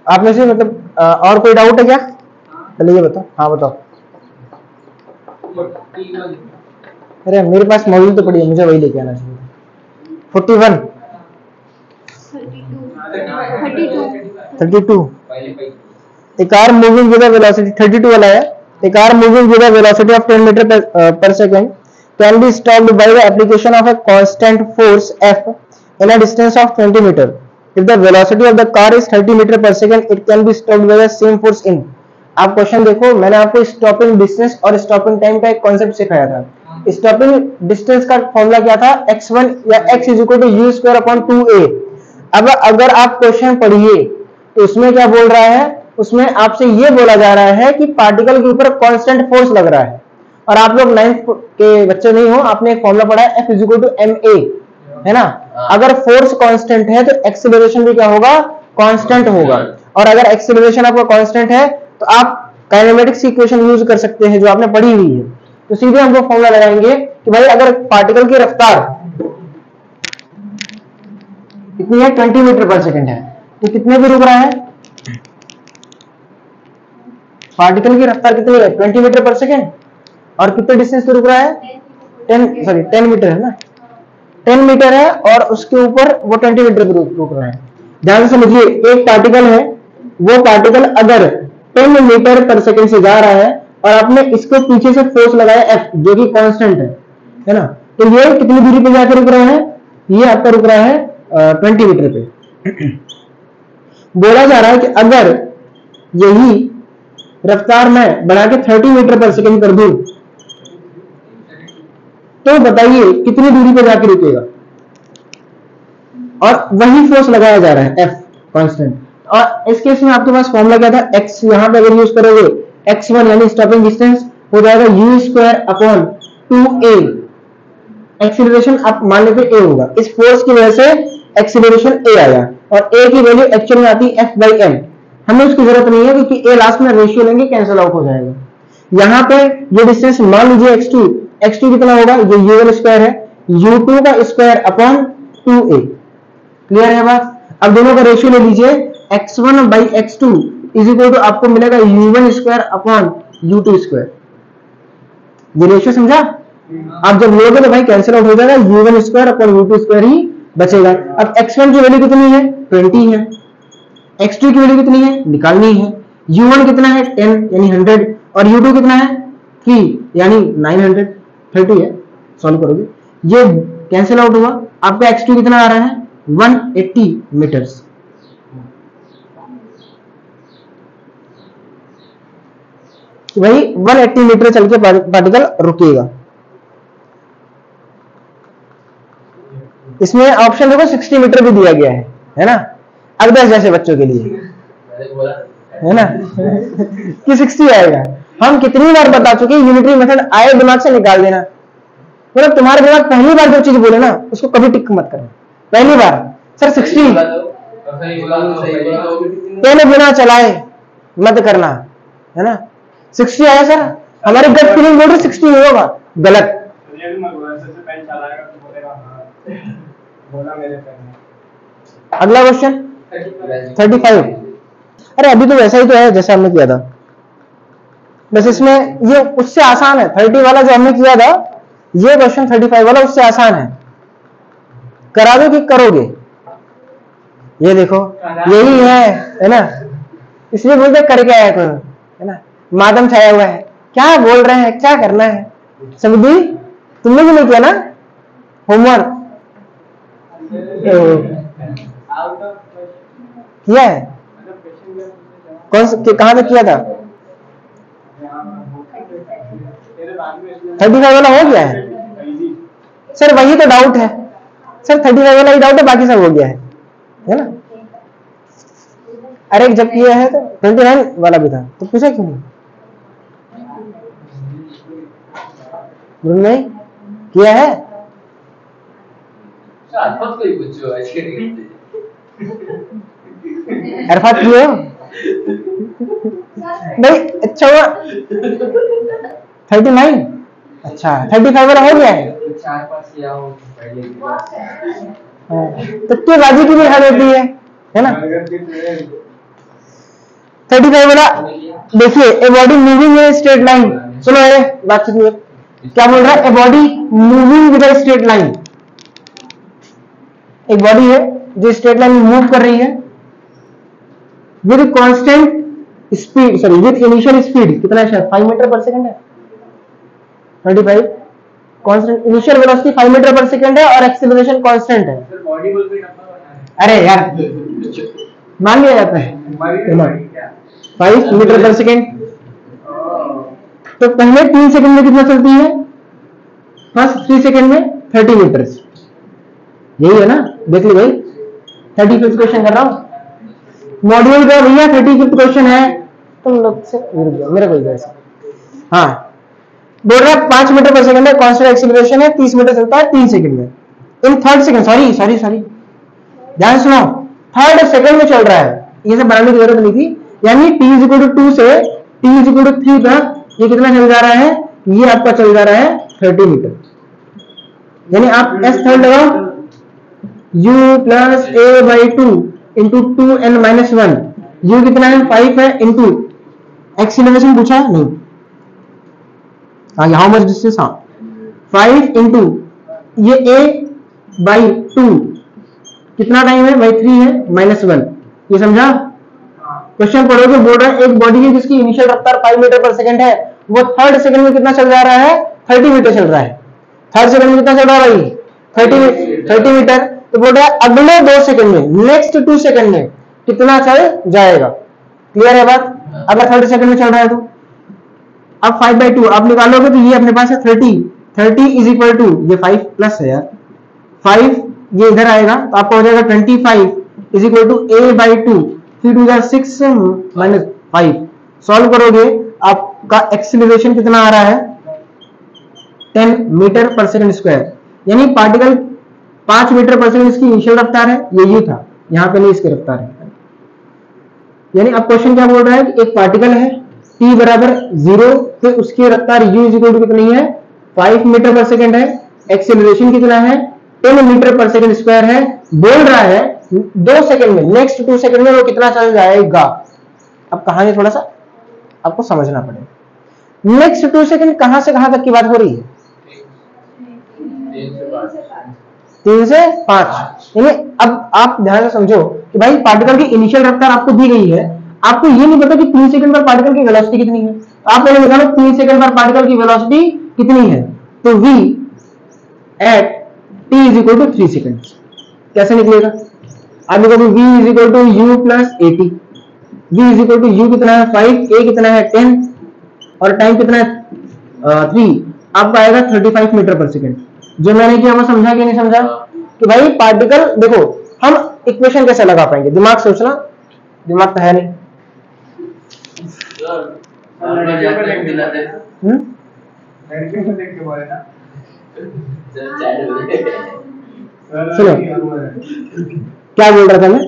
आप में से मतलब और कोई डाउट है क्या? पहले ये बताओ। हाँ बताओ। अरे मेरे पास मॉड्यूल तो पड़ी है, मुझे वही लेके आना चाहिए। 41 32 A car moving with a velocity 32 वाला है। A car moving with a velocity of 10 meter per second can be stopped by the application of a constant force F in a distance of 20 meter. If the velocity of the car is 30 meter per second, it can be stopped by the same force in. आप question देखो, मैंने आपको stopping distance और stopping time का एक concept सिखाया था। Stopping distance का फॉर्मूला क्या था? x1 या x is equal to u square upon 2a। अब अगर आप क्वेश्चन पढ़िए तो उसमें क्या बोल रहा है? उसमें आपसे ये बोला जा रहा है कि पार्टिकल के ऊपर कांस्टेंट फोर्स लग रहा है, और आप लोग 9th के बच्चे नहीं हो, आपने एक फॉर्मूला पढ़ा है F is equal to ma, है ना? अगर फोर्स कांस्टेंट है तो एक्सेलरेशन भी क्या होगा? कांस्टेंट होगा। और अगर एक्सेलरेशन आपका कांस्टेंट है तो आप काइनेमेटिक्स की इक्वेशन यूज कर सकते हैं जो आपने पढ़ी हुई है। तो सीधे हम लोग फॉर्मूला लगाएंगे कि भाई अगर पार्टिकल की रफ्तार कितनी है? 20 मीटर पर सेकंड है, तो कितने पे रुक रहा है? पार्टिकल की रफ्तार कितनी है? 20 मीटर पर सेकंड। और कितने डिस्टेंस पे रुक रहा है? 10 मीटर है ना? 10 मीटर है और उसके ऊपर वो 20 मीटर पे रुक रहा है। ध्यान से समझिए, एक पार्टिकल है, वो पार्टिकल अगर 10 मीटर पर सेकंड से जा रहा है और आपने इसको पीछे से फोर्स लगाया F जो कि कांस्टेंट है ना? तो ये कितनी दूरी पे जाकर रुक रहा है? ये आपका रुक रहा है 20 मीटर पे। बोला जा रहा है कि अगर यही रफ्तार मैं बढ़ा के 30 मीटर पर सेकंड कर दूं तो बताइए कितनी दूरी पर जाके रुकेगा? और वही फोर्स लगाया जा रहा है F कांस्टेंट। और इस केस में आपके पास फॉर्मूला क्या था? x यहां पे अगर यूज करोगे x1 यानी स्टॉपिंग डिस्टेंस हो जाएगा u square upon 2a। Acceleration आप मान लेते a होगा, इस फोर्स की वजह से एक्सीलरेशन a आया, और a की वैल्यू एक्चुअल में आती है F/m। हमें उसकी जरूरत नहीं है क्योंकि a लास्ट में रेशियो लेंगे, कैंसिल आउट हो जाएगा। यहाँ पे ये डिस्टेंस मान लीजिए x2 कितना होगा? ये u1 स्क्वायर है, u2 का स्क्वायर अपॉन 2a। क्लियर है बात? अब दोनों का रेशियो ले लीजिए, x1 by x2 is equal to आपको मिलेगा u1 square upon u2 square. ये रेशियो समझा? आप जब लोगे तो भाई कैंसिल आउट हो जाएगा, u1 square upon u2 square ही बचेगा। अब x1 की वैल्यू कितनी है? 20 है। x2 की वैल्यू कितनी है? निकालनी है। u1 कितना है? 10 यानी 100, और u2 कितना है? 3 यानी 900। 30 है, सॉल्व करोगे ये कैंसिल आउट हुआ। आपका x2 कितना आ रहा है? 180 मीटर्स। वही 180 मीटर चल के पार्टिकल रुकेगा। इसमें ऑप्शन देखो 60 मीटर भी दिया गया है ना? अगदर जैसे बच्चों के लिए, है ना? कि 60 आएगा। हम कितनी बार बता चुके, यूनिटरी मेथड आए दिमाग से निकाल देना। मतलब तुम्हारे दिमाग पहली बार जो चीज बोले ना उसको कभी टिक मत करना। पहली बार सर 60 पहले बिना चलाए मत करना, है ना? 60 आया सर, हमारे गट फीलिंग बोल रहे 60 होगा, गलत। अगला क्वेश्चन 35। अरे अभी तो वैसा ही तो है जैसा हमने किया था, बस इसमें ये उससे आसान है। 30 वाला जो हमने किया था, ये क्वेश्चन 35 वाला उससे आसान है। कराओगे कि करोगे? ये देखो यही है ना? इसलिए बोलते करके आया करो, है ना? मातम छाया हुआ है, क्या बोल रहे हैं, क्या करना है? समझी? तुमने भी नहीं किया ना होमवर्क? किया है? कौन से कहां तक किया था? 35 वाला हो गया है सर, वही तो डाउट है सर। 35 वाला ही डाउट है, बाकी सब हो गया है ना? अरे जब किया है तो 29 वाला भी था, तो पूछा क्यों नहीं? नहीं किया है? अरफात किए हो? नहीं, अच्छा हुआ 39। अच्छा 35 वाला हो गया है। तो बाजी की भी हद होती है ना? 35 बोला। देखिए ए बॉडी मूविंग है स्ट्रेट लाइन, सुनो है बातचीत में क्या बोल रहा है, a body moving with straight line, एक बॉडी है जो स्ट्रेट लाइन में मूव कर रही है with constant speed, sorry with initial speed कितना है, 5 मीटर पर सेकंड है, 35 कांस्टेंट इनिशियल वेलोसिटी 5 मीटर पर सेकंड है और एक्सीलरेशन कांस्टेंट है। अरे यार मान लिया जाता है 5 मीटर पर सेकंड, तो पहले 3 सेकंड में कितना चलती है, फर्स्ट 3 सेकंड में 30 मीटर, यही है ना, देख ली भाई 35 क्वेश्चन कर रहा हूं मॉड्यूल का भैया, 35 क्वेश्चन है, तुम लोग से मेरा कोई ऐसा। हाँ बोल रहा है 5 मीटर पर सेकंड है, कांस्टेंट एक्सीलरेशन है, 30 मीटर चलता है 3 सेकंड में, इन थर्ड सेकंड, सॉरी ध्यान सुनो, थर्ड सेकंड में चल रहा है, ये सब बनाने की जरूरत नहीं थी, यानी t2 से t3 तक ये कितना चल जा रहा है, ये आपका चल जा रहा है 30 मीटर, यानी आप s थर्ड लगाओ, u plus a by 2 into 2n-1, u कितना है 5 है, इंटू एक्सीलरेशन पूछा है नहीं, हाँ हाउ मच डिस्टेंस, हाँ 5 इंटू ये a बाई 2 कितना टाइम है भाई 3 है -1, ये समझा। क्वेश्चन पढ़ोगे, बोल रहा है एक बॉडी है जिसकी इनिशियल रफ्तार 5 मीटर पर सेकंड है, वो थर्ड सेकंड में कितना चल जा रहा है, 30 मीटर चल रहा है, थर्ड सेकंड में कितना चल रहा है भाई 30 मीटर, तो बोल रहा है अगले 2 सेकंड में, नेक्स्ट 2 सेकंड में कितना चल जाएगा, क्लियर है बात, अगर थर्ड सेकंड में चल रहा है तो। अब 5/2 आप निकालोगे तो ये अपने पास है 30 इज इक्वल टू, ये 5 प्लस है यार 5, ये इधर आएगा तो आपको हो जाएगा 25 is equal to a by 2, 3 2 6 minus 5, solve करोगे आपका एक्सीलरेशन कितना आ रहा है 10 मीटर पर सेकंड स्क्वायर, यानी पार्टिकल 5 मीटर पर सेकंड इसकी इनिशियल रफ्तार है, ये u था, यहां पे नहीं इसकी रफ्तार है, यानी अब क्वेश्चन क्या बोल रहा है कि एक पार्टिकल है t बराबर 0 पे उसकी रफ्तार u इज इक्वल टू कितनी है 5 मीटर पर सेकंड है, एक्सीलरेशन कितना है 10 मीटर पर सेकंड स्क्वायर है, बोल रहा है 2 सेकंड में, नेक्स्ट 2 सेकंड में वो कितना चल जाएगा। अब कहानी थोड़ा सा आपको समझना पड़ेगा, नेक्स्ट 2 सेकंड कहां से कहां तक की बात हो रही है, 3 से 5, यानी अब आप ध्यान से समझो कि भाई पार्टिकल की इनिशियल रफ्तार आपको दी गई है, आपको ये नहीं पता कि 3 सेकंड पर पार्टिकल की वेलोसिटी कितनी है, आप पहले निकालो 3 सेकंड पर पार्टिकल की वेलोसिटी कितनी है, तो v at t is equal to 3 second, कैसे निकलेगा, आप देखो v is equal to u plus at, v is equal to u कितना है 5, a कितना है 10 और टाइम कितना है 3, आपका आएगा 35 मीटर पर सेकंड। जो मैंने किया वो समझा कि नहीं समझा, कि भाई पार्टिकल देखो हम इक्वेशन कैसे लगा पाएंगे, दिमाग सोचना, दिमाग तो है नहीं, सुनो क्या बोल रहा था मैं,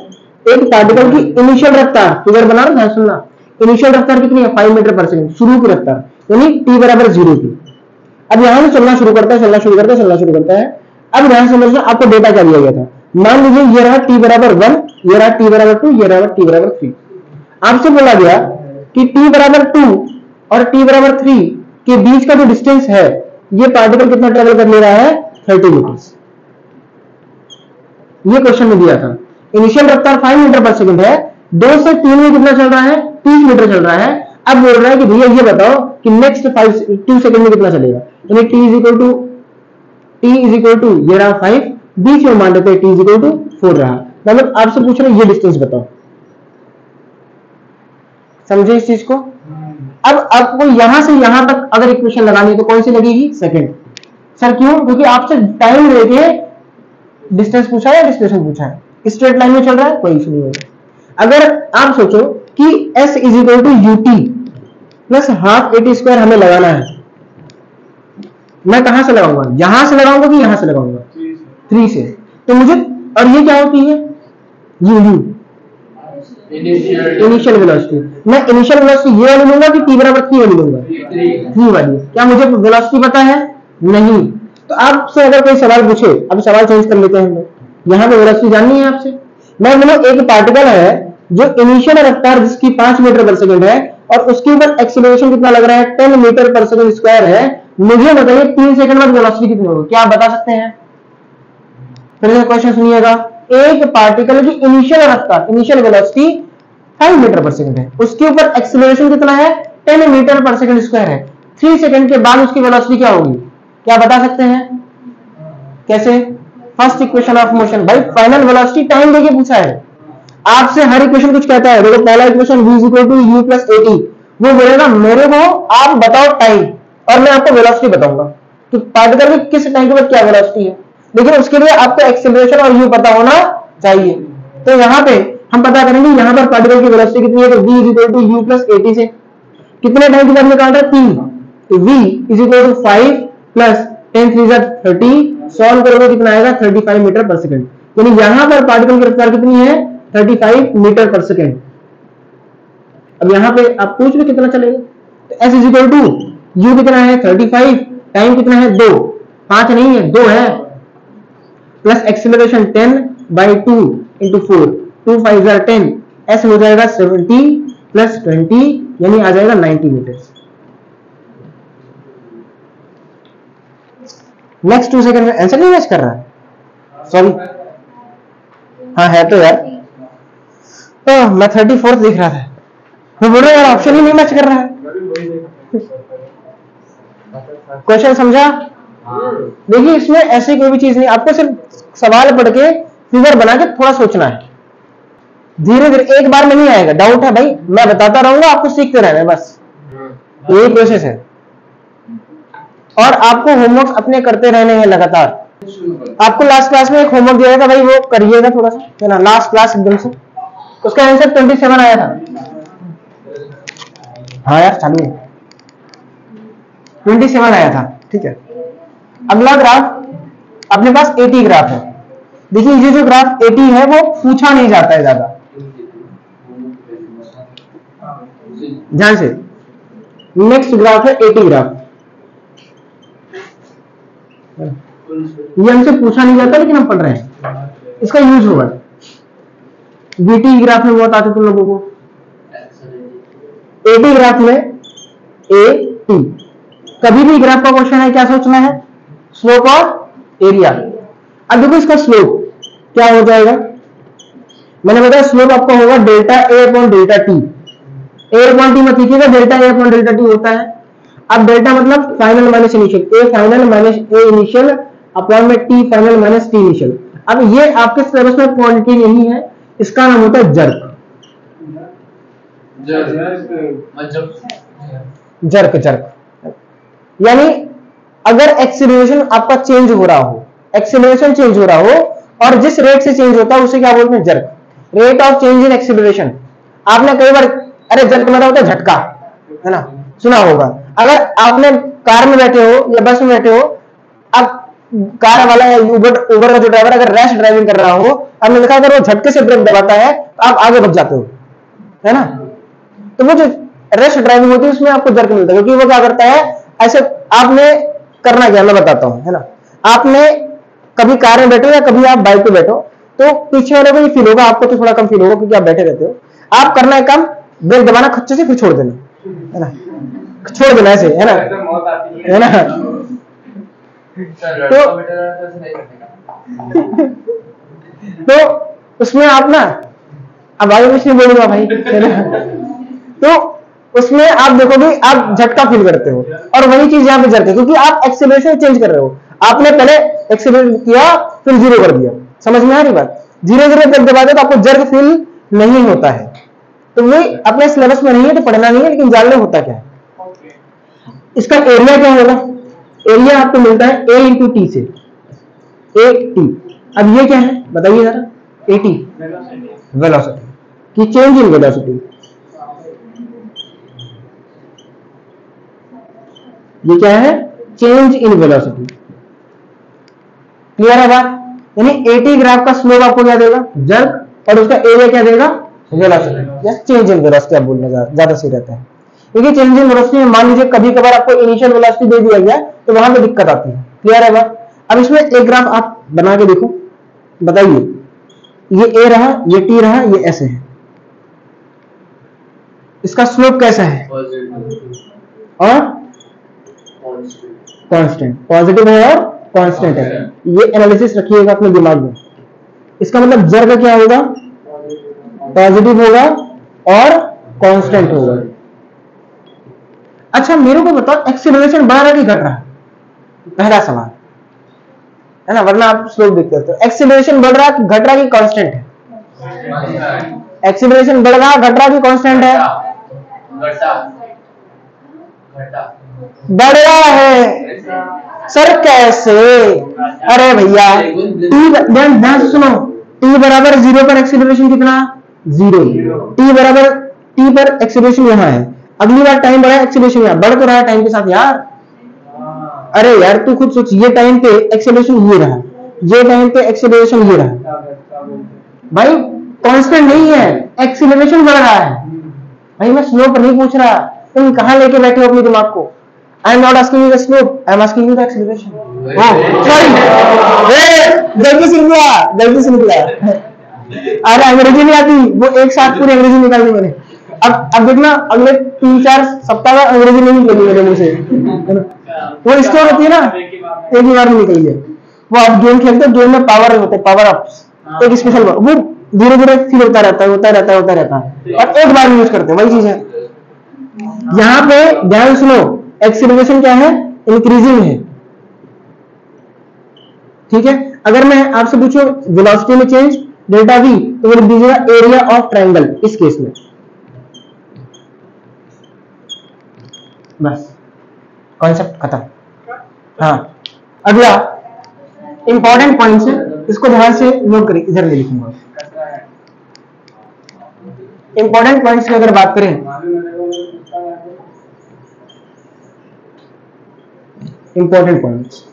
एक पार्टिकल की इनिशियल रफ्तार फिगर बना रहा था, सुनना, इनिशियल रफ्तार कितनी है 5 मीटर पर सेकंड, शुरू की रफ्तार, यानी t बराबर 0 की। अब यहां से चलना शुरू करता है, अब ध्यान से समझना आपको डेटा क्या दिया गया था, मान लीजिए ये रहा t बराबर 1, ये रहा t बराबर 2, ये रहा t बराबर 3, आपसे बोला गया कि t बराबर 2 और t बराबर 3 के बीच का जो डिस्टेंस है, ये पार्टिकल कितना ट्रेवल कर ले रहा है 30 मीटर, ये क्वेश्चन में दिया था। इनिशियल रफ्तार 5 मीटर पर सेकंड है, 2 से 3 में कितना चल रहा है 30 मीटर चल रहा है। अब बोल रहा है कि भैया ये बताओ कि नेक्स्ट 2 सेकंड में कितना चलेगा, यानी t इज इक्वल टू ये रहा 5, बीच में मान लेते हैं t इज इक्वल टू 4 रहा, मतलब आपसे पूछ रहे ये डिस्टेंस बताओ, समझे इस चीज को। अब आपको यहां से यहां तक अगर इक्वेशन लगानी है तो कौन सी लगेगी, सेकंड। सर क्यों, क्योंकि आपसे टाइम लेके डिस्टेंस पूछा है, डिस्प्लेसमेंट पूछा है, स्ट्रेट लाइन में चल रहा है, कोई इशू नहीं होगा। अगर आप सोचो कि s is equal to ut plus half at square हमें लगाना है, मैं कहां से लगाऊंगा, यहां से लगाऊंगा कि यहां से लगाऊंगा 3 से, तो मुझे, और ये क्या होती है u इनिशियल वेलोसिटी, मैं इनिशियल वेलोसिटी ये वाली लूंगा कि t बराबर 3 वाली लूंगा, 3 वाली। क्या मुझे वेलोसिटी पता है, नहीं, तो आपसे अगर कोई सवाल पूछे, अब सवाल चेंज कर लेते हैं हम लोग, यहाँ पे वेलोसिटी जाननी है आपसे, मैं बोलो एक पार्टिकल है जो इनिशियल रफ्तार जिसकी 5 मीटर पर सेकंड है और उसके ऊपर एक्सीलरेशन कितना लग रहा है 10 मीटर पर सेकंड स्क्वायर है, मुझे बताइए 3 सेकंड बाद वेलोसिटी कितनी होगी, क्या आप बता सकते हैं? फिर से क्वेश्चन सुनिएगा, एक पार्टिकल की इनिशियल रफ्तार, इनिशियल वेलोसिटी 5 मीटर पर सेकंड है, उसके ऊपर एक्सीलरेशन कितना है 10 मीटर पर सेकंड स्क्वायर है, 3 सेकंड के बाद उसकी वेलोसिटी क्या होगी, क्या बता सकते हैं? कैसे? फर्स्ट इक्वेशन ऑफ मोशन, भाई फाइनल वेलोसिटी टाइम देके पूछा है आपसे, हर इक्वेशन कुछ कहता है। देखो पहला इक्वेशन v = u + at, वो बोलेगा मेरे को आप बताओ टाइम और मैं आपको वेलोसिटी बताऊंगा कि पार्टिकल की किस टाइम के बाद क्या वेलोसिटी है, लेकिन उसके लिए आपको एक्सीलरेशन और u पता होना चाहिए। तो यहाँ पे हम पता करेंगे यहाँ पर पार्टिकल की वेलोसिटी कितनी है, तो v = u + at से कितने टाइम के बाद निकाल रहे हैं 3, तो v = 5 + 10 3 = 30, सॉल्व करोगे कितना आएगा 35 मीटर पर सेकंड, यानी यहां पर पार्टिकल की रफ्तार कितनी है 35 मीटर पर सेकंड। अब यहां पे आप पूछ लो कितना चलेगा, तो s = u कितना है 35, टाइम कितना है 2, 5 नहीं है 2 है, प्लस एक्सीलरेशन 10/2 × 4, 2 5 = 10, s हो जाएगा 70 + 20 यानी आ जाएगा 90 मीटर। नेक्स्ट 2 सेकंड में आंसर नहीं मैच कर रहा, सॉरी हाँ है तो यार, तो मैं 34th दिख रहा था, मैं बोल रहा यार ऑप्शन ही नहीं मैच कर रहा है। क्वेश्चन समझा? देखिए इसमें ऐसी कोई भी चीज नहीं, आपको सिर्फ सवाल पढ़ के फिगर बना के थोड़ा सोचना है, धीरे धीरे, एक बार में नहीं आएगा, डाउट है भाई मैं बताता रहूंगा, आपको सीखते रहना है बस, यही प्रोसेस है। और आपको होमवर्क अपने करते रहने हैं लगातार। आपको लास्ट क्लास में एक होमवर्क दिया था भाई, वो करिएगा थोड़ा सा, है ना, लास्ट क्लास एकदम से, उसका आंसर 27 आया था। हाँ यार चालू है, 27 आया था, ठीक है। अगला ग्राफ अपने पास 80 ग्राफ है। देखिए ये जो ग्राफ 80 है वो पूछा नहीं जाता है ज्यादा, ध्यान से। नेक्स्ट ग्राफ है 80 ग्राफ, ये हमसे पूछा नहीं जाता लेकिन हम पढ़ रहे हैं, इसका यूज होगा। बीटी ग्राफ में बहुत आते तुम लोगों को, 80 ग्राफ में ए टी, कभी भी ग्राफ का क्वेश्चन है क्या सोचना है, स्लोप और एरिया। अब देखो इसका स्लोप क्या हो जाएगा, मैंने बताया स्लोप आपका होगा delta A upon delta T, A upon T मत लिखिएगा, delta A upon delta T होता है। अब डेल्टा मतलब final minus initial, A final minus A initial upon में T final minus T initial. अब ये आपके सिलेबस में क्वांटिटी नहीं है, इसका नाम होता है जर्क, जर्क जर्क, यानी अगर एक्सीलरेशन आपका चेंज हो रहा हो, एक्सीलरेशन चेंज हो रहा हो और जिस रेट से चेंज होता है उसे क्या बोलते हैं jerk, rate of change in acceleration. आपने कई बार अरे जर्क मतलब होता है झटका, है ना, सुना होगा। अगर आपने कार में बैठे हो या बस में बैठे हो, अब कार वाला या उबर का जो ड्राइवर अगर रैश ड्राइविंग कर रहा हो, आपने देखा अगर वो झटके से ब्रेक दबाता है तो आप आगे बढ़ जाते हो, है ना। तो वो जो रैश ड्राइविंग होती है उसमें आपको जर्क मिलता है, क्योंकि वो क्या करता है, ऐसे आपने करना क्या मैं बताता हूं, है ना। आपने कभी कार में बैठो या कभी आप बाइक पे बैठो तो पीछे वाले को ये फील होगा, आपको तो थोड़ा कम फील होगा क्योंकि आप बैठे रहते हो। आप करना है काम, ब्रेक दबाना खच्चे से, फिर छोड़ देना, है ना, छोड़ देना ऐसे, है ना, है ना। तो उसमें आप ना, अब आगे कुछ नहीं बोलूंगा भाई, है ना। तो उसमें आप देखोगे आप झटका फील करते हो, और वही चीज यहाँ पे जर्क है, क्योंकि आप एक्सीलरेशन चेंज कर रहे हो। आपने पहले एक्सीलरेट किया फिर जीरो कर दिया, समझ में आ रही बात, धीरे धीरे ब्रेक दबाते तो आपको जर्क फील नहीं होता है। तो वो अपने सिलेबस में नहीं है तो पढ़ना नहीं है, लेकिन जानना होता क्या है। इसका एरिया क्या होगा, एरिया आपको मिलता है a इंटू टी से, ए टी। अब ये क्या है बताइए जरा, ए टी वेलोसिटी की चेंज इन वेलोसिटी, ये क्या है चेंज इन वेलोसिटी। क्लियर है बात, यानी 80 ग्राफ का स्लोप आपको क्या देगा जर्क, और उसका एरिया क्या देगा वेलोसिटी, या चेंज इन वेलोसिटी आप बोलना ज्यादा सही रहता है। क्योंकि चेंज इन वेलोसिटी में मान लीजिए कभी कभार आपको इनिशियल वेलोसिटी दे दिया गया तो वहां पे दिक्कत आती है। क्लियर है बात। अब इसमें एक ग्राफ आप बना के देखो, बताइए ये ए रहा, ये टी रहा, ये ऐसे है, इसका स्लोप कैसा है और कांस्टेंट, पॉजिटिव है और कांस्टेंट है। ये एनालिसिस रखिएगा अपने दिमाग में। इसका मतलब जर का क्या होगा, पॉजिटिव होगा और कांस्टेंट होगा। अच्छा मेरे को बताओ एक्सीलरेशन बढ़ रहा है कि घट रहा है, पहला सवाल है ना, वरना आप स्लोप देखते हो। तो एक्सीलरेशन बढ़ रहा है कि घट रहा है कि कांस्टेंट है? एक्सीलरेशन बढ़ रहा घट रहा कि कांस्टेंट है? बढ़ रहा है सर, कैसे? अरे भैया ध्यान से सुनो, t बराबर 0 पर एक्सीलरेशन कितना, 0। t बराबर t पर एक्सीलरेशन यहाँ है, अगली बार टाइम बढ़ा, एक्सीलरेशन यहाँ बढ़ तो रहा है टाइम के साथ यार। अरे यार तू खुद सोच, ये टाइम पे एक्सीलरेशन ये रहा, ये टाइम पे एक्सीलरेशन ये रहा, भाई कांस्टेंट नहीं है, एक्सीलरेशन बढ़ रहा है। भाई मैं स्लोप नहीं पूछ रहा, तुम कहां लेके बैठे हो अपने दिमाग को? I am not asking you the slope, I am asking you the acceleration. Sorry गलती से निकला, गलती से निकला। अरे अंग्रेजी नहीं आती, वो एक साथ पूरी अंग्रेजी निकाल दी मैंने। अब देखना अगले 3-4 सप्ताह में अंग्रेजी नहीं निकलेगी मेरे मुंह से, वो स्टोर होती है ना, एक ही बार में निकल गया। वो आप गेम खेलते हो, गेम में पावर होते हैं, पावर अप्स, एक स्पेशल वो धीरे धीरे फील होता रहता है, होता रहता है, होता रहता है, और एक बार में यूज करते हैं, वही चीज है। यहाँ पे ध्यान सुनो, एक्सीलरेशन क्या है, इंक्रीजिंग है, ठीक है। अगर मैं आपसे पूछूं वेलोसिटी में चेंज डेल्टा वी, तो वो लिख दीजिएगा एरिया ऑफ ट्रायंगल इस केस में, बस कॉन्सेप्ट खत्म। हाँ अगला इंपॉर्टेंट पॉइंट्स है, इसको ध्यान से नोट करिए, इधर ले लिखूंगा। इंपॉर्टेंट पॉइंट्स की अगर बात करें, इंपॉर्टेंट पॉइंट्स,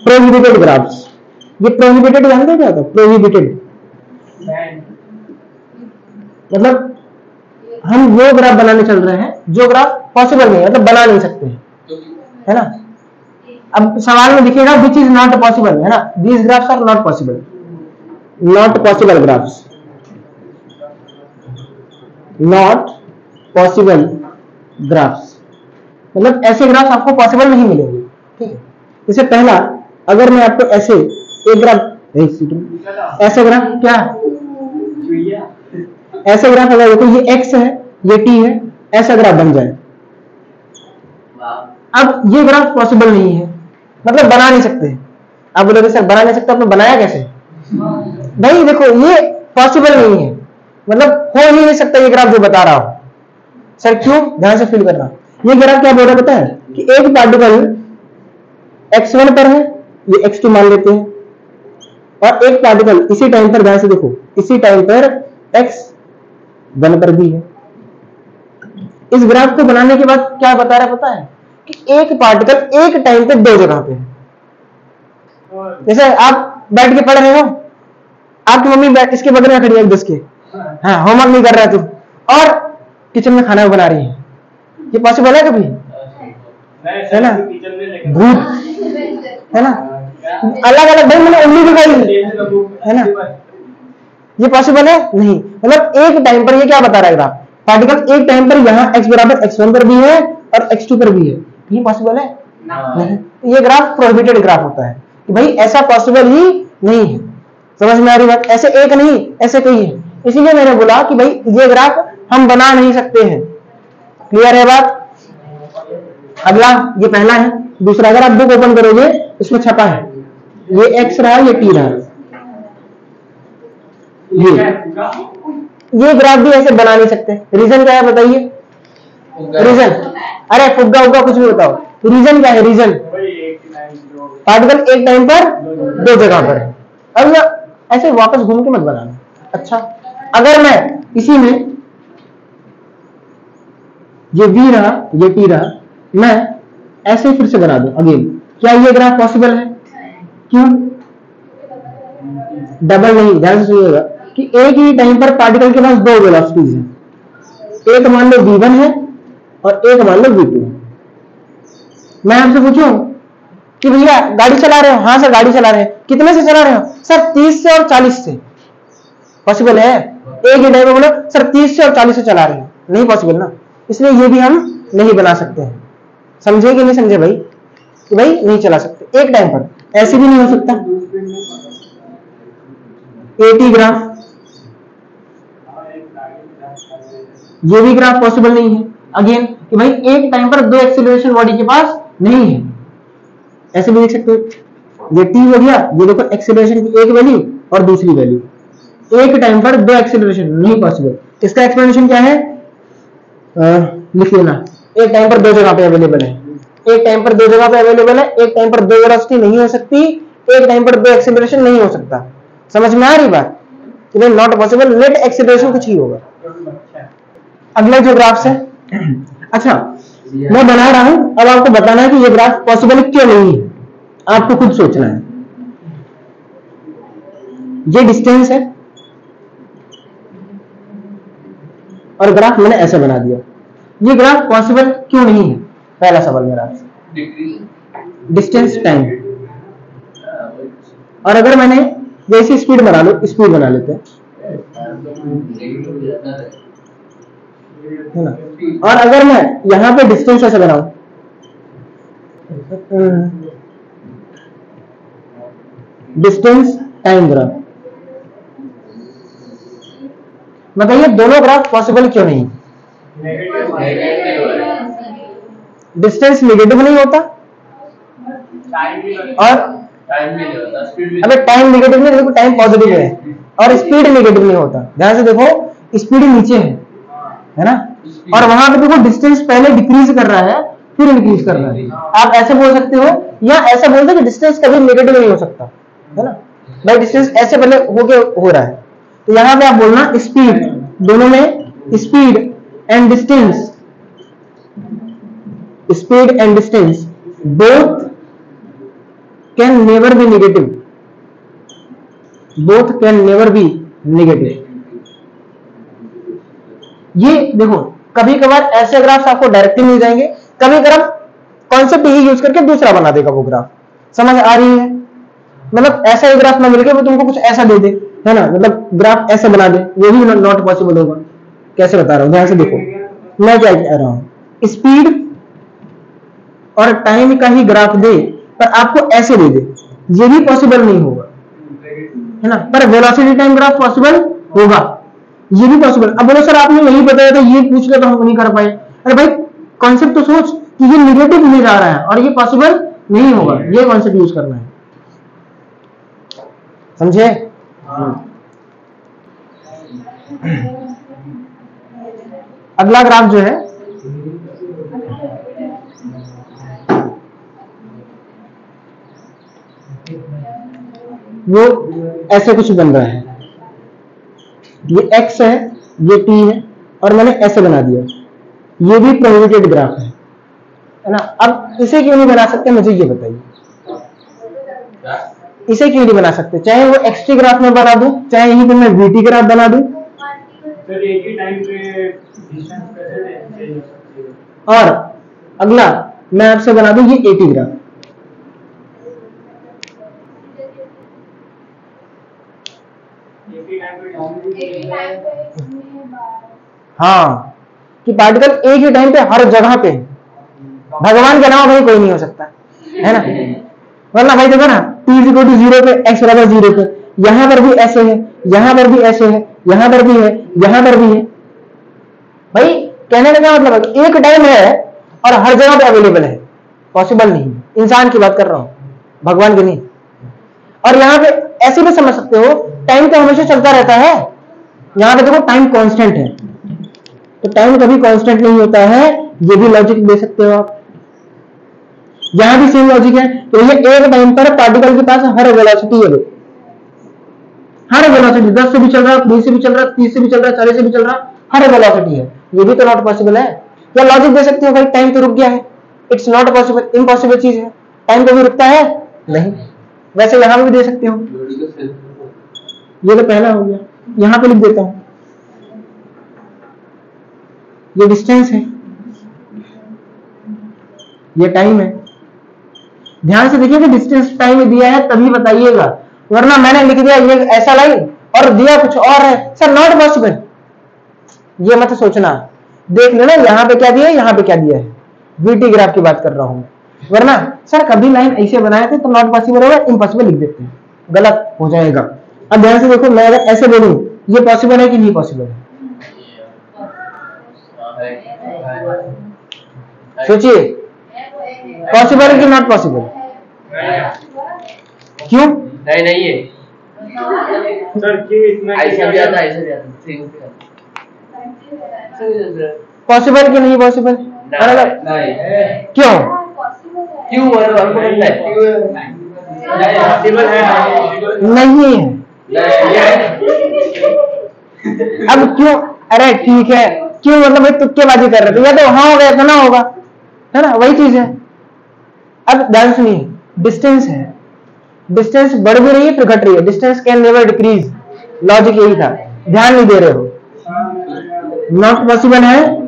प्रोहिबिटेड ग्राफ्स। ये प्रोहिबिटेड जानते हैं क्या होता है? प्रोहिबिटेड मतलब हम वो ग्राफ बनाने चल रहे हैं जो ग्राफ पॉसिबल नहीं है, मतलब बना नहीं सकते हैं, है ना। अब सवाल में दिखेगा विच इज नॉट पॉसिबल, है ना, these graphs are not possible, not possible graphs, not possible graphs, मतलब ऐसे ग्राफ्स आपको पॉसिबल नहीं मिलेंगे, ठीक है। जैसे पहला, अगर मैं आपको ऐसे एक ग्राफ, ऐसे ग्राफ क्या, ऐसे ग्राफ अगर देखो ये x है, ये t है, ऐसा ग्राफ बन जाए। अब ये ग्राफ पॉसिबल नहीं है, मतलब बना नहीं सकते। आप बोलोगे सर बना नहीं सकते, आपने बनाया कैसे? भाई देखो ये पॉसिबल नहीं है, मतलब हो ही नहीं सकता ये ग्राफ जो बता रहा हूं। सर क्यों? ध्यान से फील करना। ये ग्राफ क्या बोल रहा है पता है कि एक पार्टिकल x1 पर है, ये x2 मान लेते हैं, और एक पार्टिकल इसी टाइम पर, ध्यान से देखो, इसी टाइम पर x1 पर भी है। इस ग्राफ को बनाने के बाद क्या बता रहा है पता है कि एक पार्टिकल एक टाइम पे दो जगह पे है। जैसे आप बैठ के पढ़ रहे हो, आपकी मम्मी बैठ इसके बगल में खड़ी है 10 के, हाँ होमवर्क नहीं कर रहा है तू, और किचन में खाना बना रही है, ये पॉसिबल है कभी? है ना, भूत है ना, अलग अलग, भाई मैंने उंगली दिखाई, है ना, ये पॉसिबल है नहीं। मतलब एक टाइम पर ये क्या बता रहा है ग्राफ, पार्टिकल एक टाइम पर यहाँ x बराबर x1 पर भी है और x2 पर भी है, ये पॉसिबल है नहीं। ये ग्राफ प्रोहिबिटेड ग्राफ होता है कि भाई ऐसा पॉसिबल ही नहीं है। समझ में आ रही बात? ऐसे एक नहीं, ऐसे कई है, इसीलिए मैंने बोला कि भाई ये ग्राफ हम बना नहीं सकते हैं। क्लियर है बात? अगला ये पहला है। दूसरा, अगर आप बुक ओपन करोगे इसमें छपा है ये x रहा, ये t रहा, ये ग्राफ भी ऐसे बना नहीं सकते। रीजन क्या है बताइए? रीजन, अरे फुग्गा उग्गा कुछ भी बताओ, रीजन क्या है? रीजन पार्टिकल एक टाइम पर दो जगह पर है। अब ये ऐसे वापस घूम के मत बनाना। अच्छा, अगर मैं इसी में ये v रहा, ये t रहा, मैं ऐसे फिर से बना दूं अगेन, क्या ये ग्राफ पॉसिबल है? क्यों? डबल नहीं, ध्यान से सुनिएगा कि एक ही टाइम पर पार्टिकल के पास दो वेलोसिटीज हैं, एक मान लो v1 है और एक मान लो v2 है। मैं आपसे पूछूं कि भैया गाड़ी चला रहे हो? हाँ सर गाड़ी चला रहे हैं। कितने से चला रहे हो? सर 30 से और 40 से। पॉसिबल है? एक ही टाइम पे बोलो सर 30 से और 40 से चला रहे हैं, नहीं पॉसिबल ना, इसलिए ये भी हम नहीं बना सकते हैं। समझे कि नहीं समझे भाई? कि भाई नहीं चला सकते एक टाइम पर, ऐसे भी नहीं हो सकता। 80 ग्राफ, ये भी ग्राफ पॉसिबल नहीं है अगेन, कि भाई एक टाइम पर दो एक्सीलरेशन बॉडी के पास नहीं है। ऐसे भी देख सकते हो, ये टी हो गया, ये देखो एक्सीलरेशन की एक वैल्यू और दूसरी वैल्यू, एक टाइम पर दो एक्सीलरेशन नहीं पॉसिबल। इसका एक्सप्लेनेशन क्या है? लिख लेना, एक टाइम पर दो जगह पे अवेलेबल है, एक टाइम पर दो जगह पे अवेलेबल है, एक टाइम पर दो वेलोसिटी नहीं हो सकती, एक टाइम पर दो एक्सीलरेशन नहीं हो सकता। समझ में आ रही बात? नॉट पॉसिबल, नेट एक्सीलरेशन कुछ ही होगा। अगला जो ग्राफ है, अच्छा मैं बना रहा हूं, अब आपको बताना है कि ये ग्राफ पॉसिबल क्यों नहीं है, आपको खुद सोचना है। ये डिस्टेंस है और ग्राफ मैंने ऐसे बना दिया, ये ग्राफ पॉसिबल क्यों नहीं है? पहला सवाल मेरा आपसे, डिस्टेंस टाइम, और अगर मैंने जैसी स्पीड बना लो, स्पीड बना लेते हैं है ना, और अगर मैं यहां पे डिस्टेंस ऐसे बनाऊं, डिस्टेंस टाइम ग्राफ, बताइए दोनों ग्राफ पॉसिबल क्यों नहीं? डिस्टेंस नेगेटिव नहीं होता और अबे टाइम नेगेटिव नहीं, देखो टाइम पॉजिटिव है और स्पीड नेगेटिव नहीं होता। ध्यान से देखो, स्पीड नीचे है ना, और वहां पे देखो डिस्टेंस पहले डिक्रीज कर रहा है फिर इंक्रीज कर रहा है। आप ऐसे बोल सकते हो या ऐसा बोल सकते हो कि डिस्टेंस कभी नेगेटिव नहीं हो सकता, है ना भाई, डिस्टेंस ऐसे पहले हो रहा है। तो यहां पे आप बोलना स्पीड, दोनों में speed and distance, speed and distance both can never be negative, both can never be negative. ये देखो कभी कभार ऐसे ग्राफ्स आपको डायरेक्टली मिल जाएंगे, कभी कभार कॉन्सेप्ट ही यूज करके दूसरा बना देगा वो ग्राफ। समझ आ रही है? मतलब ऐसा ही ग्राफ ना मिलके वो तुमको कुछ ऐसा दे दे, है ना, मतलब ग्राफ ऐसे बना दे, वो भी नॉट पॉसिबल होगा। कैसे बता रहा हूं, ध्यान से देखो मैं क्या कह रहा हूं, स्पीड और टाइम का ही ग्राफ दे पर आपको ऐसे दे दे, ये भी पॉसिबल नहीं होगा, है ना, पर वेलोसिटी टाइम ग्राफ पॉसिबल होगा, ये भी पॉसिबल। अब बोलो सर आपने नहीं बताया था, ये पूछ लिया तो हम नहीं कर पाए। अरे भाई कॉन्सेप्ट तो सोच कि ये निगेटिव नहीं जा रहा है और ये पॉसिबल नहीं होगा, ये कॉन्सेप्ट यूज करना है, समझे? अगला ग्राफ जो है वो ऐसे कुछ बन रहा है, ये x है, ये t है और मैंने ऐसे बना दिया, ये भी प्रोबेबिलिटी ग्राफ है ना। अब इसे क्यों नहीं बना सकते मुझे ये बताइए, इसे क्यों नहीं बना सकते? चाहे वो xt ग्राफ में बना दूं, चाहे यहीं पे मैं vt ग्राफ बना दूं, एक ही टाइम पे डिस्टेंस कैसे। और अगला मैं आपसे बना दूं ये at ग्राफ, हाँ, कि पार्टिकल एक ही टाइम पे हर जगह पे, भगवान के अलावा भाई कोई नहीं हो सकता, है ना, वरना भाई देखो ना t इक्वल टू 0 पे, x बराबर 0 पे, यहां पर भी ऐसे है, यहां पर भी ऐसे है, यहां पर भी है, यहां पर भी है। भाई कहने का क्या मतलब है, एक टाइम है और हर जगह पे अवेलेबल है, पॉसिबल नहीं है। इंसान की बात कर रहा हूं, भगवान की नहीं। और यहाँ पे ऐसे भी समझ सकते हो, टाइम तो हमेशा चलता रहता है, यहाँ पे देखो टाइम कांस्टेंट है, तो टाइम कभी कांस्टेंट नहीं होता है, ये भी लॉजिक दे सकते हो आप। यहां भी सेम लॉजिक है, तो ये एक टाइम पर पार्टिकल के पास हर वेलोसिटी है, हर वेलोसिटी 10 से भी चल रहा है, 20 से भी चल रहा है, 30 से भी चल रहा है, 40 से भी चल रहा है, हर वेलोसिटी है, ये भी तो नॉट पॉसिबल है। या लॉजिक दे सकते हो भाई टाइम तो रुक गया है, इट्स नॉट पॉसिबल, इम्पॉसिबल चीज है, टाइम कभी रुकता है नहीं। वैसे यहां पे भी दे सकते हो, ये तो पहला हो गया, यहां पे लिख देता हूं, ये डिस्टेंस है, ये टाइम है। ध्यान से देखिए कि डिस्टेंस टाइम दिया है तभी बताइएगा, वरना मैंने लिख दिया ये ऐसा लाइन और दिया कुछ और है, सर नॉट पॉसिबल। ये मत सोचना, देख लेना यहाँ पे क्या दिया है, यहाँ पे क्या दिया है, वीटी ग्राफ की बात कर रहा हूं। वरना सर कभी लाइन ऐसे बनाए थे तो नॉट पॉसिबल होगा, इम्पॉसिबल लिख देते हैं, गलत हो जाएगा। अब ध्यान से देखो, मैं अगर ऐसे बोलूं ये पॉसिबल है कि नहीं पॉसिबल है, सोचिए पॉसिबल है कि नॉट पॉसिबल? क्यों नहीं है सर, क्यों इतना ऐसा भी आता पॉसिबल कि नहीं पॉसिबल? नहीं क्यों? क्यों पॉसिबल है नहीं है। अब क्यों? अरे ठीक है, क्यों मतलब भाई तुक्केबाजी कर रहे थे, या तो हाँ होगा या तो ना होगा, है ना, वही चीज है। अब ध्यान सुनिए, डिस्टेंस है, डिस्टेंस बढ़ भी रही है फिर घट रही है, distance can never decrease, logic यही था, ध्यान नहीं दे रहे हो। नॉट पॉसिबल है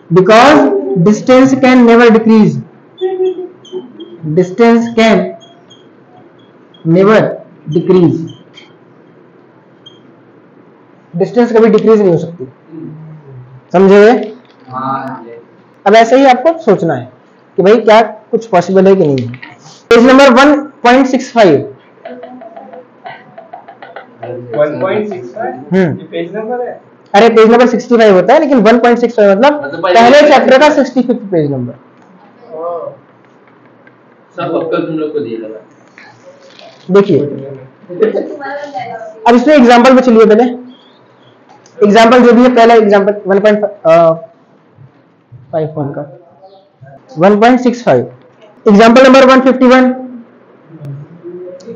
because distance can never decrease, distance can never decrease, distance कभी डिक्रीज नहीं हो सकती, समझे? अब ऐसे ही आपको सोचना है कि भाई क्या कुछ पॉसिबल है कि नहीं। पेज नंबर 1.65, 1.65 पेज नंबर है। अरे पेज नंबर 65 होता है, लेकिन 1.65 मतलब पहले चैप्टर का 65 पेज नंबर। सब पक्का तुम लोग को दिया लगा। देखिए अब इसमें एग्जांपल पे चलिए, पहले एग्जांपल जो भी है, पहला एग्जांपल 1.51 का 1.65, एग्जांपल नंबर 151,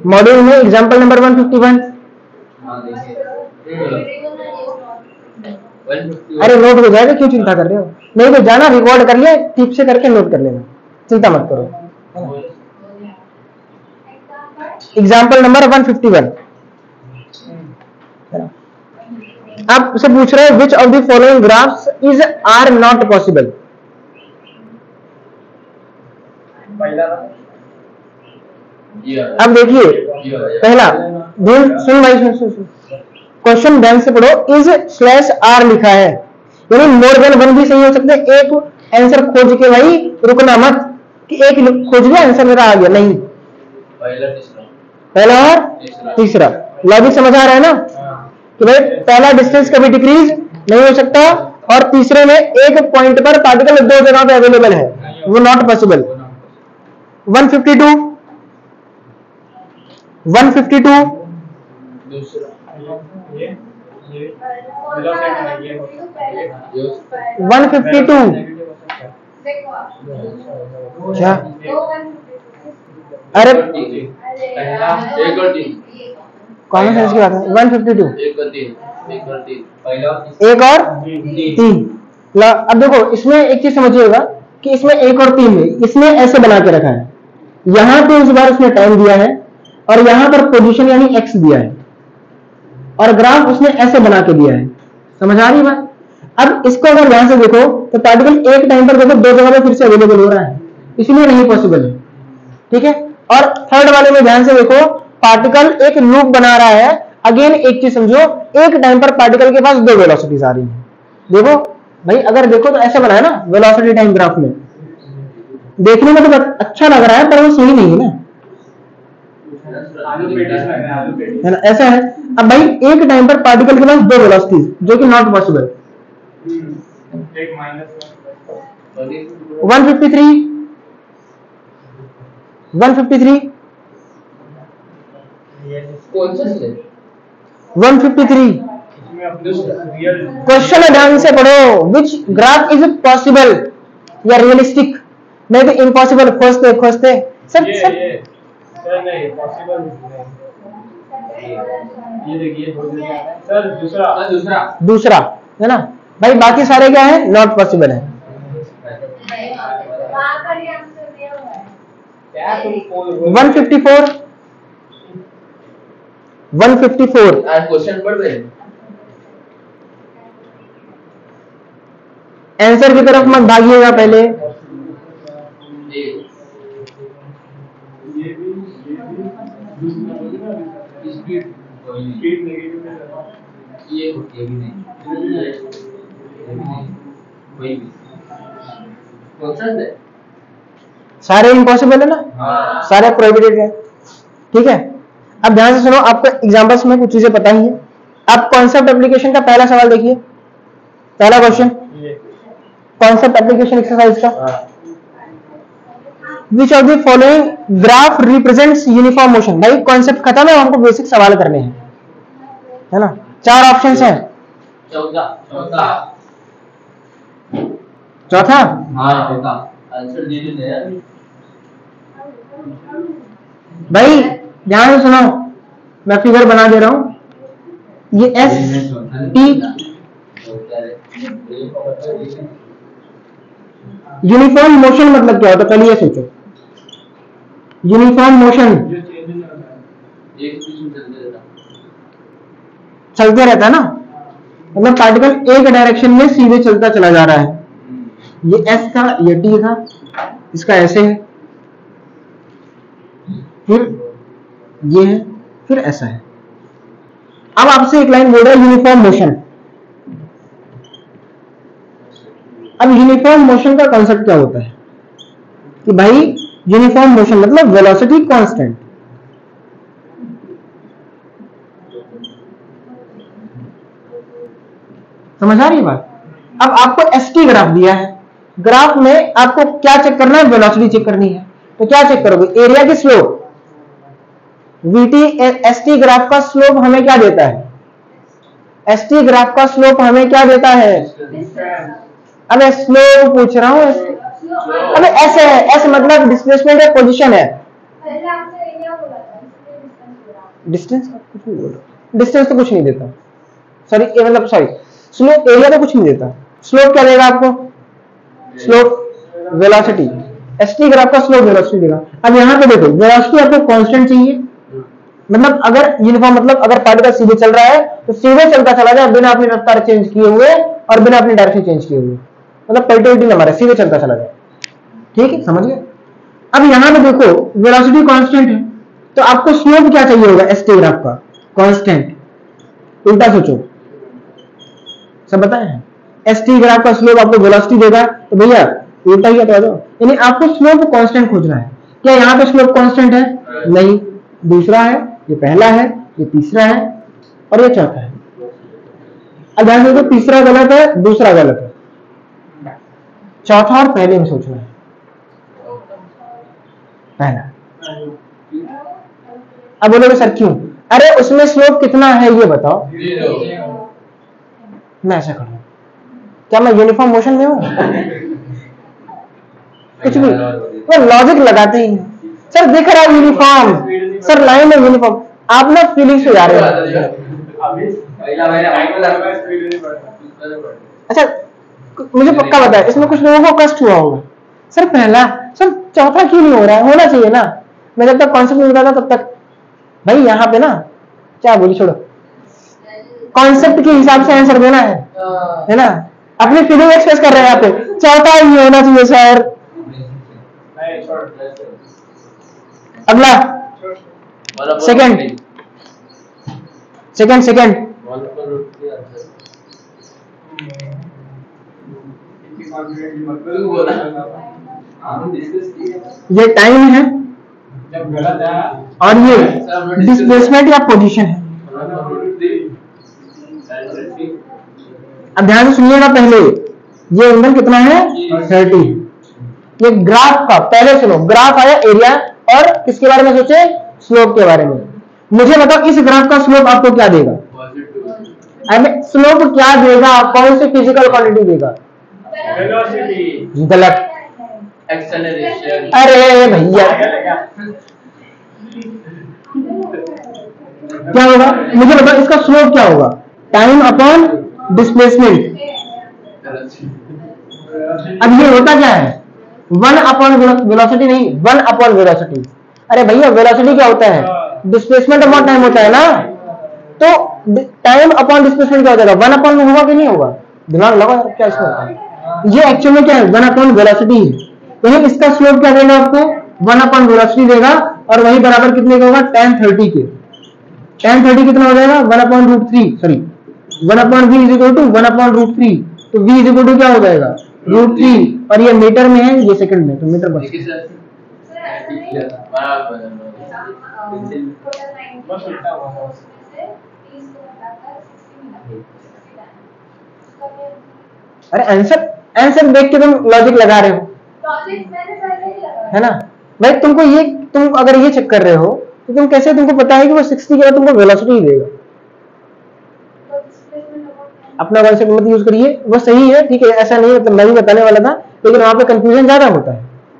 मॉड्यूल में एग्जांपल नंबर 151। अरे नोट हो जाएगा, क्यों चिंता कर रहे हो? नहीं तो जाना रिकॉर्ड कर लिया, टिप से करके नोट कर लेना, चिंता मत करो। एग्जाम्पल नंबर 151, आप उसे पूछ रहे हैं which of the following graphs is are not possible. अब देखिए पहला सुन भाई, सुन क्वेश्चन ध्यान से पढ़ो, इज स्लैश आर लिखा है, यानी मोर देन वन भी सही हो सकते हैं। एक आंसर खोज के भाई रुकना मत कि एक खोज लिया आंसर मेरा आ गया, नहीं, पहला और तीसरा। लॉजिक समझ आ रहा है ना कि भाई पहला डिस्टेंस कभी डिक्रीज नहीं हो सकता, और तीसरे में एक पॉइंट पर पार्टिकल दो जगह पे अवेलेबल है, वो नॉट पॉसिबल। 152 152 क्या? अरे कॉमन सेंस की बात है। 152 एक और तीन। अब देखो इसमें एक चीज समझिएगा कि इसमें एक और तीन है, इसमें ऐसे बना के रखा है, यहां पे इस बार उसने टाइम दिया है और यहां पर पोजीशन यानी एक्स दिया है, और ग्राफ उसने ऐसे बना के दिया है, समझ आ रही बात? अब इसको अगर ध्यान से देखो तो पार्टिकल एक टाइम पर देखो दो जगह पे फिर से अवेलेबल हो रहा है, इसलिए नहीं पॉसिबल है, ठीक है। और थर्ड वाले में ध्यान से देखो, पार्टिकल एक लूप बना रहा है, अगेन एक चीज समझो, एक टाइम पर पार्टिकल के पास दो वेलोसिटीज आ रही है। देखो भाई अगर देखो तो ऐसा बना है ना वेलोसिटी टाइम ग्राफ में, देखने में तो अच्छा लग रहा है पर वो सही नहीं है ना, है ना, ऐसा है। अब भाई एक टाइम पर पार्टिकल के पास दो वेलोसिटीज, जो कि नॉट पॉसिबल। 153 153 क्वेश्चन ध्यान से पढ़ो, विच ग्राफ इज पॉसिबल या रियलिस्टिक, नहीं तो इम्पॉसिबल खोजते खोजते सब नहीं पॉसिबल नहीं। ये देखिए सर दूसरा है ना भाई, बाकी सारे क्या है, नॉट पॉसिबल है। 154 क्वेश्चन पढ़ रहे हैं, आंसर की तरफ मत भागिएगा पहले। कोई नहीं। स्पीड नेगेटिव में करना। ये भी नहीं, कोई भी कौन सा है? सारे इम्पॉसिबल है ना, हाँ। सारे प्रोहिबिटेड है। ठीक है, अब ध्यान से सुनो, आपको एग्जांपल्स में कुछ चीजें पता ही है। आप कॉन्सेप्ट एप्लीकेशन का पहला सवाल देखिए, पहला क्वेश्चन ये कॉन्सेप्ट एप्लीकेशन एक्सरसाइज का। हाँ विच of the following graph represents uniform motion. भाई कॉन्सेप्ट खत्म है, हमको बेसिक सवाल करने हैं, है ना। 4 ऑप्शंस हैं। चौथा चौथा चौथा हाँ चौथा आंसर दे दे यार। भाई ध्यान से सुनो, मैं फिगर बना दे रहा हूं। ये एस टी यूनिफॉर्म मोशन मतलब क्या होता है, पहले ये सोचो। यूनिफॉर्म मोशन जो चेंज नहीं होता है। एक चीज में चलते रहता। चलते रहता है ना, मतलब पार्टिकल एक डायरेक्शन में सीधे चलता चला जा रहा है। ये एस था, ये टी था, इसका ऐसे है, फिर ये है, फिर ऐसा है। अब आपसे एक लाइन बोल रहा है यूनिफॉर्म मोशन। अब यूनिफॉर्म मोशन का कॉन्सेप्ट क्या होता है कि भाई यूनिफॉर्म मोशन मतलब वेलोसिटी कांस्टेंट। समझ आ रही है बात। अब आपको एसटी ग्राफ दिया है, ग्राफ में आपको क्या चेक करना है, वेलोसिटी चेक करनी है। तो क्या चेक करोगे, एरिया की स्लोप। वीटी एसटी ग्राफ का स्लोप हमें क्या देता है, एसटी ग्राफ का स्लोप हमें क्या देता है। अब स्लोप पूछ रहा हूं, अब ऐसे है, ऐसे मतलब डिस्प्लेसमेंट है, पोजीशन है। डिस्टेंस कुछ नहीं बोल रहा, डिस्टेंस तो कुछ नहीं देता, सॉरी मतलब सॉरी स्लोप, एरिया तो कुछ नहीं देता। स्लोप क्या देगा आपको, स्लोप वेलोसिटी। एसटी ग्राफ का स्लोप वेलोसिटी देगा। अब यहाँ पे देखो, वेलोसिटी आपको कांस्टेंट चाहिए, मतलब अगर यूनिफॉर्म मतलब अगर पार्टिकल सीधे चल रहा है तो सीधे चलता चला जाए बिना अपनी रफ्तार चेंज किए हुए और बिना अपनी डायरेक्शन चेंज किए हुए, मतलब पलटी ना मारे, सीधे चलता चला जाए। ठीक है, समझ गए। अब यहाँ पे देखो वेलोसिटी कांस्टेंट है, तो आपको स्लोप क्या चाहिए होगा, एसटी ग्राफ का कांस्टेंट। उल्टा सोचो, सब बताए, एसटी ग्राफ का स्लोप आपको वेलोसिटी देगा, तो भैया उल्टा ही बता दो, यानी आपको स्लोप कांस्टेंट खोजना है। क्या यहाँ पे स्लोप कांस्टेंट है, नहीं, दूसरा है, ये पहला है, ये तीसरा है और ये चौथा है। अब ध्यान देखो, तीसरा गलत है, दूसरा गलत है, चौथा और पहले में सोचना है। पहला, अब बोलोगे सर क्यों, अरे उसमें स्लोप कितना है ये बताओ। मैं ऐसा करूँ, क्या मैं यूनिफॉर्म मोशन में हूं, कुछ भी वो लॉजिक लगाते ही नहीं। सर दिख रहा है यूनिफॉर्म, सर लाइन है यूनिफॉर्म, आप ना फीलिंग्स पे जा रहे हो। अच्छा मुझे पक्का बता है, इसमें कुछ लोगों को कष्ट हुआ होगा, सर पहला, सर चौथा क्यों नहीं हो रहा है, होना चाहिए ना। मैं जब तक कॉन्सेप्ट नहीं बताता तब तक, भाई यहाँ पे ना क्या बोली छोड़ो, कॉन्सेप्ट के हिसाब से आंसर देना है ना। अपनी फीलिंग एक्सप्रेस कर रहे हैं यहाँ पे, चौथा ही होना चाहिए सर। अगला सेकंड सेकंड सेकंड ये टाइम है जब गलत है और ये डिस्प्लेसमेंट या पोजीशन है। अब ध्यान से सुनिएगा, पहले ये एंगल कितना है 30। ये ग्राफ का पहले सुनो, ग्राफ आया एरिया और किसके बारे में सोचे, स्लोप के बारे में। मुझे बताओ इस ग्राफ का स्लोप आपको क्या देगा, स्लोप क्या देगा, कौन सी फिजिकल क्वांटिटी देगा, वेलोसिटी गलत। एक्सेलरेशन। अरे भैया क्या होगा, मुझे बताओ इसका स्लोप क्या होगा, टाइम अपॉन डिस्प्लेसमेंट। अब ये होता क्या है, 1 अपॉन वेलोसिटी नहीं, 1 अपॉन वेलोसिटी। अरे भैया वेलोसिटी क्या होता है, डिस्प्लेसमेंट अपॉन टाइम होता है ना, तो टाइम अपॉन डिस्प्लेसमेंट क्या हो जाएगा, 1 अपॉन होगा कि नहीं होगा, दिमाग लगाओ यार क्या इसमें होता है। ये एक्चुअल में क्या है, 1 अपॉन वेलोसिटी है, तो इसका स्लोप क्या देगा आपको, 1 अपॉन वेलोसिटी देगा और वही बराबर कितने का होगा, tan 30 के। tan 30 कितना हो जाएगा 1/√3, sorry 1/v is equal to 1/√3, तो v इज इक्वल टू क्या हो जाएगा √3, और ये मीटर में है, ये सेकंड में, तो मीटर बस देखिए सर बस उल्टा हुआ। अरे आंसर आंसर देख के तुम लॉजिक लगा रहे हो, है ना भाई। तुमको ये, तुम अगर ये चेक कर रहे हो तो तुम कैसे, तुमको पता है कि वो 60 के बाद तुमको वेलोसिटी देगा। अपना कॉन्सेप्ट मत यूज करिए, वो सही है, ठीक है, ऐसा नहीं है, मतलब मैं भी बताने वाला था, लेकिन वहां पे कंफ्यूजन ज्यादा होता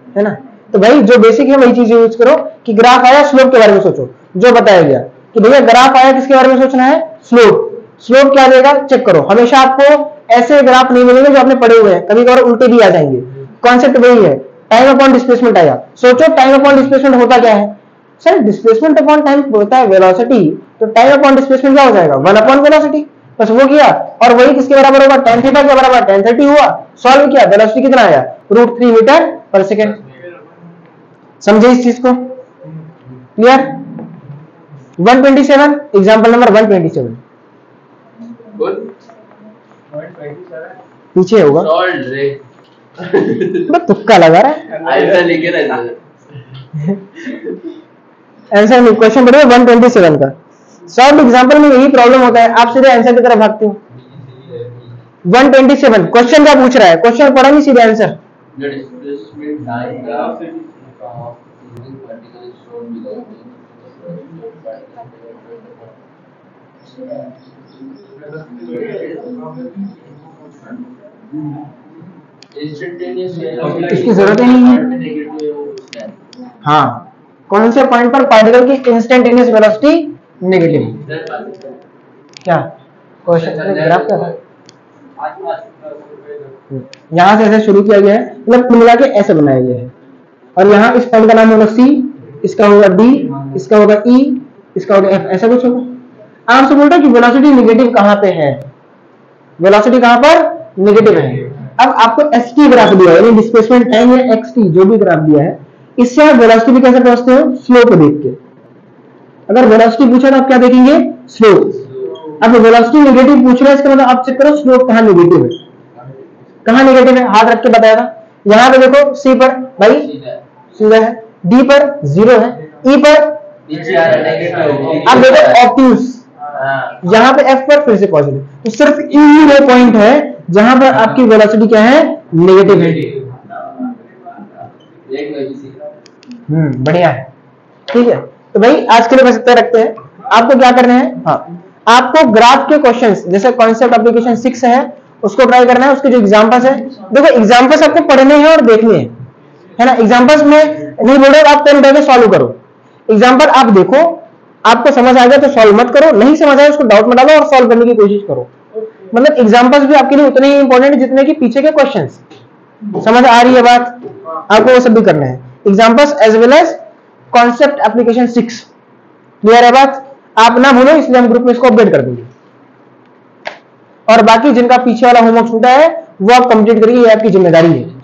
है ना। तो भाई जो बेसिक है वही चीज यूज करो कि ग्राफ आया स्लोप के बारे में सोचो, जो बताया गया कि भैया ग्राफ आया किसके बारे में सोचना है, स्लोप। स्लोप क्या देगा चेक करो, हमेशा आपको ऐसे ग्राफ नहीं मिलेंगे जो आपने पढ़े हुए हैं, कभी कभार उल्टे भी आ जाएंगे। कॉन्सेप्ट वही है, टाइम अपॉन डिस्प्लेसमेंट आया, सोचो टाइम अपॉन डिस्प्लेसमेंट होता क्या है सर, डिस्प्लेसमेंट अपॉन टाइम होता है वेलोसिटी, तो टाइम अपॉन डिस्प्लेसमेंट क्या हो जाएगा 1/वेलोसिटी, बस वो किया, और वही किसके बराबर होगा tan थीटा के बराबर, tan 30 हुआ, सॉल्व किया, वेलोसिटी कितना आया √3 मीटर पर सेकंड। समझे इस चीज को, क्लियर। 127 एग्जांपल नंबर 127 गुड 127 पीछे होगा, सॉल्व रे बस तुक्का लगा रहा है, ऐसा लिखे ना आंसर नहीं, क्वेश्चन पढ़िए 127 का। सॉल्व एग्जांपल में यही प्रॉब्लम होता है, आप सीधे आंसर की तरफ भागते हो। 127 क्वेश्चन क्या पूछ रहा है, क्वेश्चन पढ़ा नहीं, सीधे answer. the displacement diagram of using particle is shown below. Instantaneous इसकी जरूरत ही नहीं है। हाँ, कौन से पॉइंट पर पार्टिकल की इंस्टेंटेनियस वेलोसिटी नेगेटिव, क्या क्वेश्चन ग्राफ क्या था, यहाँ से ऐसे शुरू किया गया है, मतलब कुल मिला के ऐसे बनाया गया है, और यहाँ इस पॉइंट का नाम होगा C, इसका होगा D, इसका होगा E, इसका होगा F, ऐसा कुछ होगा। आपसे बोलता है कि वेलोसिटी नेगेटिव कहाँ पे है, वेलोसिटी कहाँ पर नेगेटिव है। अब आपको st ग्राफ दिया है, यानी डिस्प्लेसमेंट टाइम या xt जो भी ग्राफ दिया है, इससे आप वेलोसिटी भी कैसे पहुंचते हो, स्लोप देख के। अगर वेलोसिटी पूछा तो आप क्या देखेंगे, स्लोप। अब वेलोसिटी नेगेटिव पूछ रहा है, इसका मतलब आप चेक करो स्लोप कहाँ नेगेटिव है, कहाँ नेगेटिव है, हाथ रख के बताया था। यहाँ पे देखो C पर भाई सीधा है, D पर 0 है, E पर नीचे आ रहा नेगेटिव। अब देखो ऑब्ट्यूज, यहाँ पे F पर फिर से पॉजिटिव, तो सिर्फ E ही वो पॉइंट है जहां पर आपकी वेलोसिटी क्या है, नेगेटिव है। बढ़िया है, ठीक है। तो भाई आज के लिए बस इतना रखते हैं। आपको क्या करना है, हाँ, आपको ग्राफ के क्वेश्चंस जैसे कॉन्सेप्ट एप्लीकेशन 6 है उसको ट्राई करना है, उसके जो एग्जांपल्स है, देखो एग्जांपल्स आपको पढ़ने हैं और देखने हैं, है ना। एग्जांपल्स में नहीं बोल रहे आप पेन उठा के सॉल्व करो, एग्जांपल आप देखो, आपको समझ आ गया तो सॉल्व मत करो, नहीं समझ आया उसको डाउट में डालो और सॉल्व करने की कोशिश करो। मतलब एग्जांपल्स भी आपके लिए उतने ही इंपॉर्टेंट जितने कि पीछे के क्वेश्चंस। समझ आ रही है बात, आपको वो सब भी करना है, examples as well as concept application 6। Clear है बात, आप ना भूलो, इसलिए हम ग्रुप में इसको अपडेट कर देंगे। और बाकी जिनका पीछे वाला होमवर्क छूटा है वो आप कंप्लीट करिए, ये आपकी जिम्मेदारी है।